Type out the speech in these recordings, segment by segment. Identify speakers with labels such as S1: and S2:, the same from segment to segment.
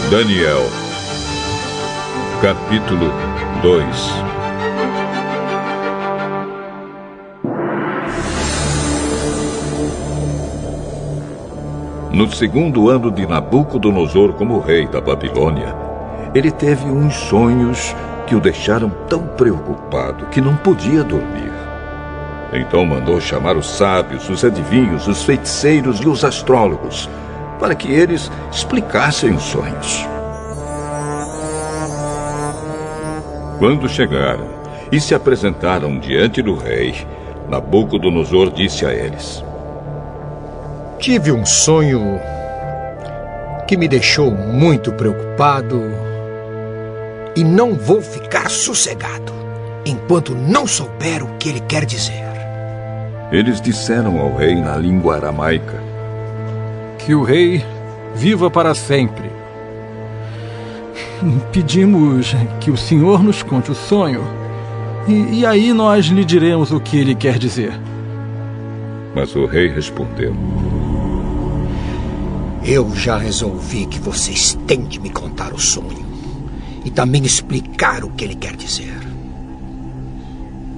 S1: Daniel, capítulo 2. No segundo ano de Nabucodonosor como rei da Babilônia, ele teve uns sonhos que o deixaram tão preocupado que não podia dormir. Então mandou chamar os sábios, os adivinhos, os feiticeiros e os astrólogos, para que eles explicassem os sonhos. Quando chegaram e se apresentaram diante do rei, Nabucodonosor disse a eles:
S2: Tive um sonho que me deixou muito preocupado e não vou ficar sossegado enquanto não souber o que ele quer dizer.
S1: Eles disseram ao rei na língua aramaica:
S3: Que o rei viva para sempre. Pedimos que o senhor nos conte o sonho e aí nós lhe diremos o que ele quer dizer.
S1: Mas o rei respondeu:
S2: Eu já resolvi que vocês têm de me contar o sonho e também explicar o que ele quer dizer.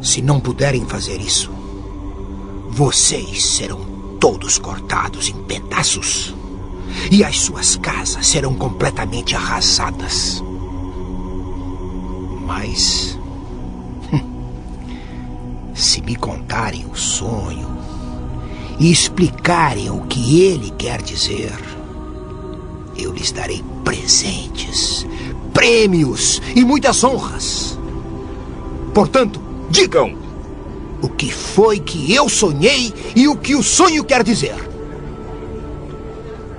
S2: Se não puderem fazer isso, vocês serão todos cortados em pedaços e as suas casas serão completamente arrasadas. Mas, se me contarem o sonho e explicarem o que ele quer dizer, eu lhes darei presentes, prêmios e muitas honras. Portanto, digam o que foi que eu sonhei e o que o sonho quer dizer.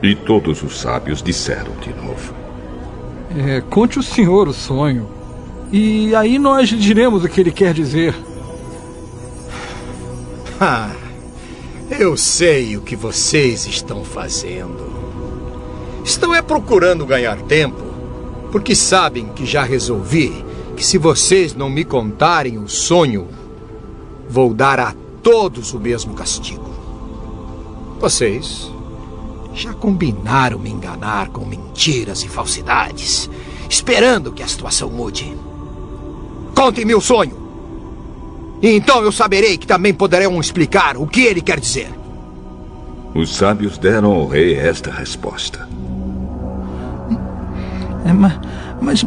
S1: E todos os sábios disseram de novo:
S3: Conte o senhor o sonho e aí nós lhe diremos o que ele quer dizer.
S2: Eu sei o que vocês estão fazendo. Estão procurando ganhar tempo, porque sabem que já resolvi que se vocês não me contarem o sonho, vou dar a todos o mesmo castigo. Vocês já combinaram me enganar com mentiras e falsidades, esperando que a situação mude. Contem-me o sonho, e então eu saberei que também poderão explicar o que ele quer dizer.
S1: Os sábios deram ao rei esta resposta:
S3: Mas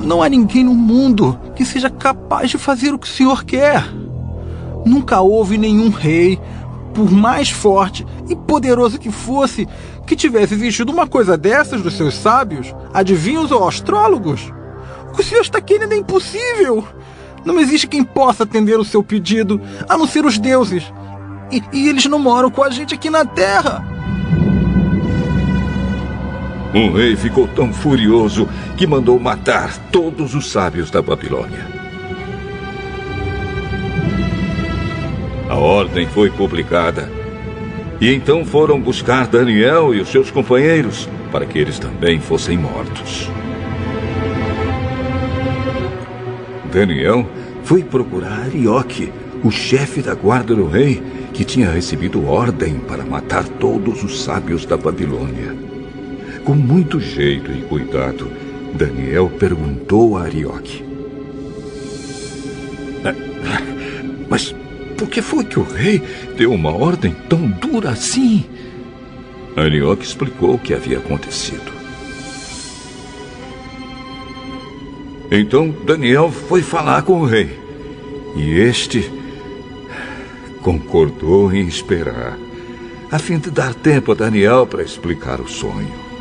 S3: não há ninguém no mundo que seja capaz de fazer o que o senhor quer. Nunca houve nenhum rei, por mais forte e poderoso que fosse, que tivesse exigido uma coisa dessas dos seus sábios, adivinhos ou astrólogos. O que o senhor está querendo é impossível. Não existe quem possa atender o seu pedido, a não ser os deuses. E eles não moram com a gente aqui na Terra.
S1: O rei ficou tão furioso que mandou matar todos os sábios da Babilônia. A ordem foi publicada. E então foram buscar Daniel e os seus companheiros para que eles também fossem mortos. Daniel foi procurar Arioque, o chefe da guarda do rei, que tinha recebido ordem para matar todos os sábios da Babilônia. Com muito jeito e cuidado, Daniel perguntou a Arioque: Mas por que foi que o rei deu uma ordem tão dura assim? Arioque explicou o que havia acontecido. Então Daniel foi falar com o rei, e este concordou em esperar, a fim de dar tempo a Daniel para explicar o sonho.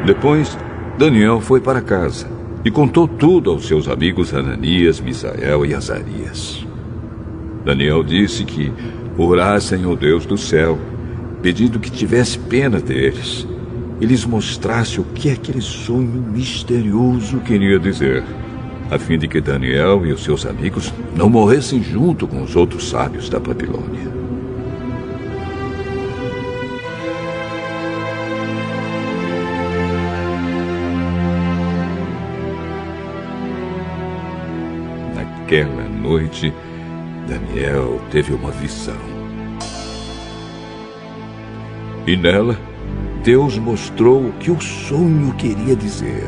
S1: Depois, Daniel foi para casa e contou tudo aos seus amigos Ananias, Misael e Azarias. Daniel disse que orassem ao Deus do céu, pedindo que tivesse pena deles e lhes mostrasse o que aquele sonho misterioso queria dizer, a fim de que Daniel e os seus amigos não morressem junto com os outros sábios da Babilônia. Naquela noite, Daniel teve uma visão. E nela, Deus mostrou o que o sonho queria dizer.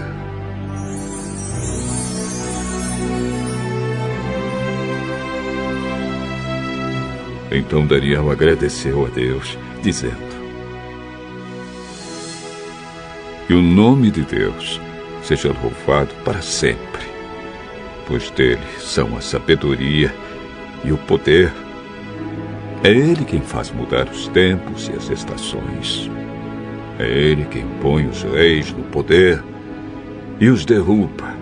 S1: Então Daniel agradeceu a Deus, dizendo: que o nome de Deus seja louvado para sempre, pois dele são a sabedoria e o poder. É ele quem faz mudar os tempos e as estações. É ele quem põe os reis no poder e os derruba.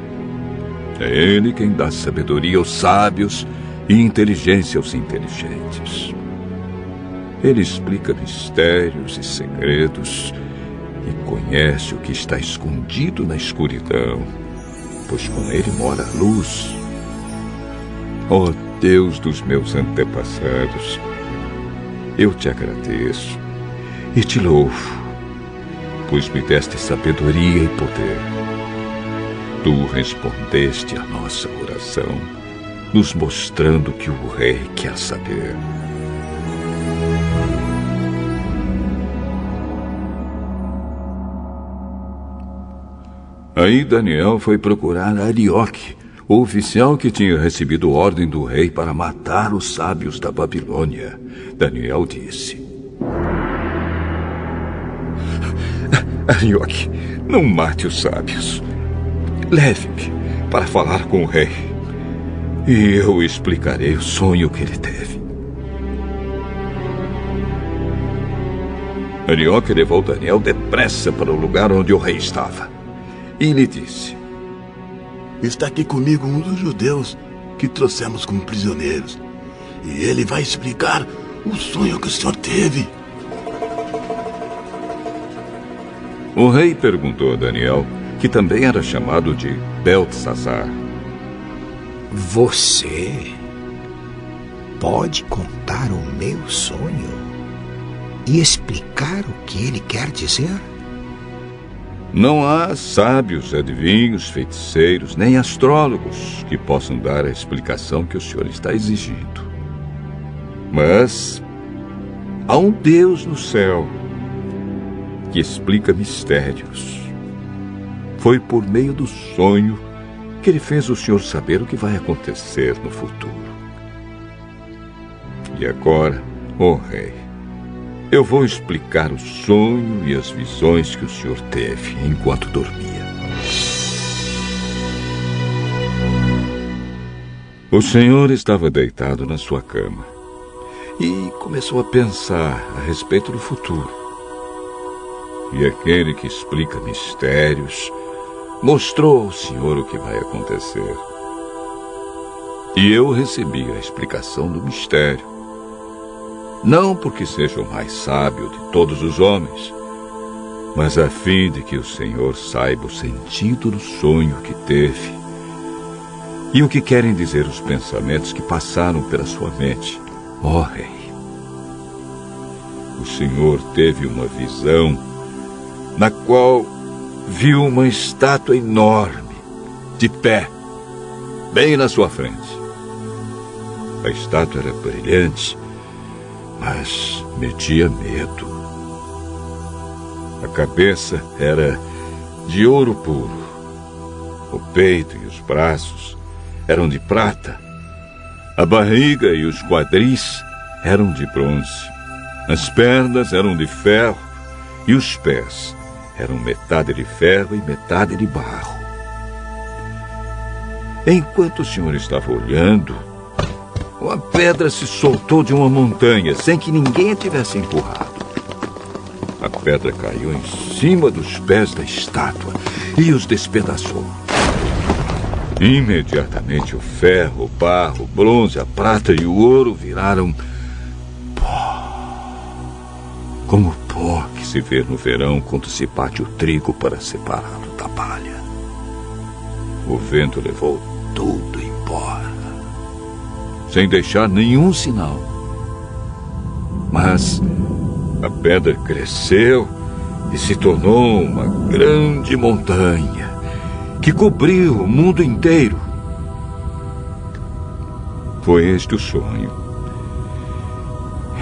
S1: É ele quem dá sabedoria aos sábios e inteligência aos inteligentes. Ele explica mistérios e segredos e conhece o que está escondido na escuridão, pois com ele mora a luz. Ó Deus dos meus antepassados, eu te agradeço e te louvo, pois me deste sabedoria e poder. Tu respondeste à nossa oração, nos mostrando que o rei quer saber. Aí Daniel foi procurar Arioque, o oficial que tinha recebido ordem do rei para matar os sábios da Babilônia. Daniel disse: Arioque, não mate os sábios. Leve-me para falar com o rei, e eu explicarei o sonho que ele teve. Arioque levou Daniel depressa para o lugar onde o rei estava e lhe disse:
S4: está aqui comigo um dos judeus que trouxemos como prisioneiros, e ele vai explicar o sonho que o senhor teve.
S1: O rei perguntou a Daniel, que também era chamado de Beltesazar:
S5: você pode contar o meu sonho e explicar o que ele quer dizer?
S1: Não há sábios, adivinhos, feiticeiros, nem astrólogos que possam dar a explicação que o senhor está exigindo. Mas há um Deus no céu que explica mistérios. Foi por meio do sonho que ele fez o senhor saber o que vai acontecer no futuro. E agora, ó rei, eu vou explicar o sonho e as visões que o senhor teve enquanto dormia. O senhor estava deitado na sua cama e começou a pensar a respeito do futuro. E aquele que explica mistérios mostrou ao senhor o que vai acontecer. E eu recebi a explicação do mistério. Não porque seja o mais sábio de todos os homens, mas a fim de que o Senhor saiba o sentido do sonho que teve e o que querem dizer os pensamentos que passaram pela sua mente, ó rei. O Senhor teve uma visão na qual viu uma estátua enorme, de pé, bem na sua frente. A estátua era brilhante, mas metia medo. A cabeça era de ouro puro. O peito e os braços eram de prata. A barriga e os quadris eram de bronze. As pernas eram de ferro e os pés eram metade de ferro e metade de barro. Enquanto o senhor estava olhando, uma pedra se soltou de uma montanha, sem que ninguém a tivesse empurrado. A pedra caiu em cima dos pés da estátua e os despedaçou. Imediatamente o ferro, o barro, o bronze, a prata e o ouro viraram pó. Como o pó que se vê no verão quando se bate o trigo para separá-lo da palha. O vento levou tudo embora, sem deixar nenhum sinal. Mas a pedra cresceu e se tornou uma grande montanha que cobriu o mundo inteiro. Foi este o sonho.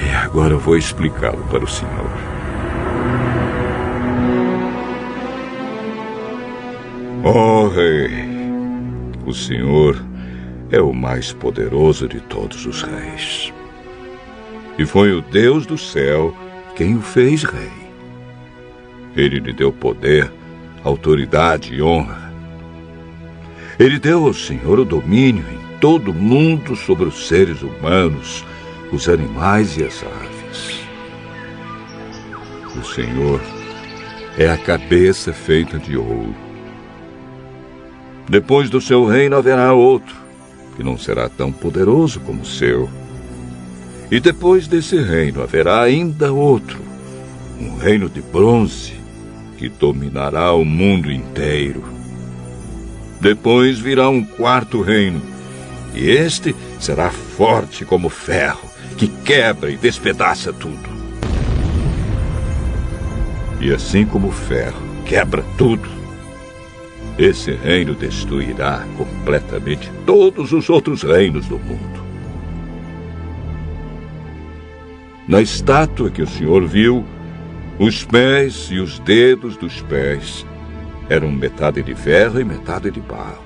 S1: E agora eu vou explicá-lo para o senhor. Ó Rei, o Senhor é o mais poderoso de todos os reis. E foi o Deus do céu quem o fez rei. Ele lhe deu poder, autoridade e honra. Ele deu ao Senhor o domínio em todo o mundo sobre os seres humanos, os animais e as aves. O Senhor é a cabeça feita de ouro. Depois do seu reino haverá outro, que não será tão poderoso como o seu. E depois desse reino haverá ainda outro, um reino de bronze, que dominará o mundo inteiro. Depois virá um quarto reino, e este será forte como ferro, que quebra e despedaça tudo. E assim como o ferro quebra tudo, esse reino destruirá completamente todos os outros reinos do mundo. Na estátua que o Senhor viu, os pés e os dedos dos pés eram metade de ferro e metade de barro.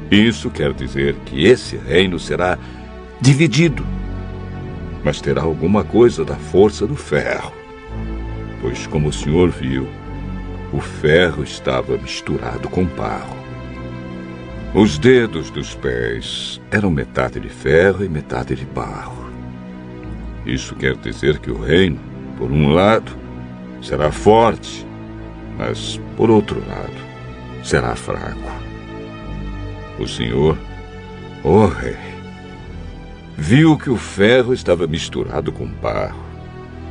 S1: Isso quer dizer que esse reino será dividido, mas terá alguma coisa da força do ferro, pois, como o Senhor viu, o ferro estava misturado com barro. Os dedos dos pés eram metade de ferro e metade de barro. Isso quer dizer que o reino, por um lado, será forte, mas, por outro lado, será fraco. O Senhor, ó Rei, viu que o ferro estava misturado com barro.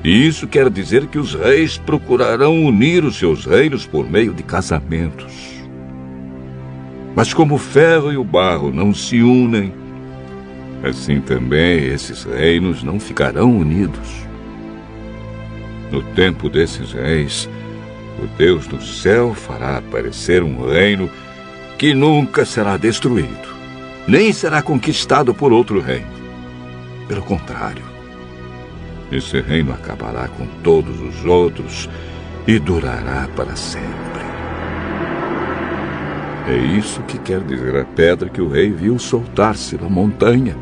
S1: E isso quer dizer que os reis procurarão unir os seus reinos por meio de casamentos. Mas como o ferro e o barro não se unem, assim também esses reinos não ficarão unidos. No tempo desses reis, o Deus do céu fará aparecer um reino que nunca será destruído, nem será conquistado por outro reino. Pelo contrário, esse reino acabará com todos os outros e durará para sempre. É isso que quer dizer a pedra que o rei viu soltar-se da montanha,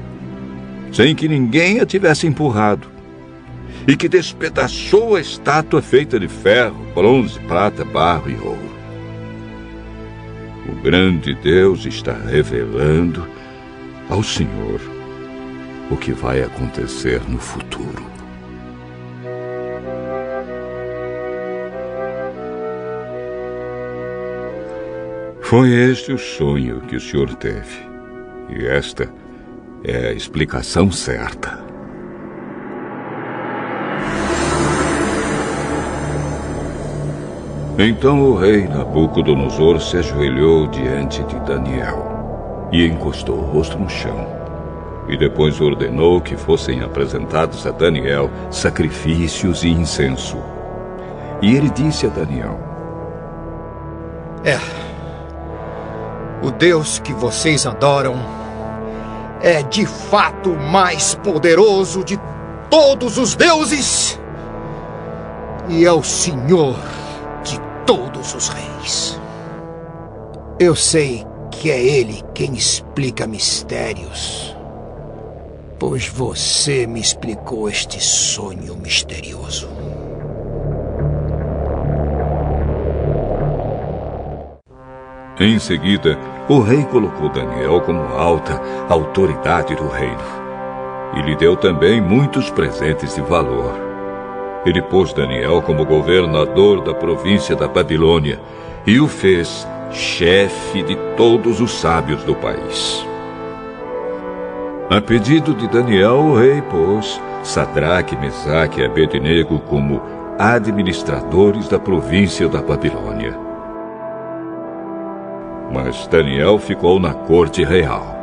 S1: sem que ninguém a tivesse empurrado, e que despedaçou a estátua feita de ferro, bronze, prata, barro e ouro. O grande Deus está revelando ao Senhor o que vai acontecer no futuro. Foi este o sonho que o Senhor teve, e esta é a explicação certa. Então o rei Nabucodonosor se ajoelhou diante de Daniel e encostou o rosto no chão. E depois ordenou que fossem apresentados a Daniel sacrifícios e incenso. E ele disse a Daniel:
S2: o Deus que vocês adoram é de fato o mais poderoso de todos os deuses e é o Senhor de todos os reis. Eu sei que é Ele quem explica mistérios, pois você me explicou este sonho misterioso.
S1: Em seguida, o rei colocou Daniel como alta autoridade do reino e lhe deu também muitos presentes de valor. Ele pôs Daniel como governador da província da Babilônia e o fez chefe de todos os sábios do país. A pedido de Daniel, o rei pôs Sadraque, Mesaque e Abednego como administradores da província da Babilônia. Mas Daniel ficou na corte real.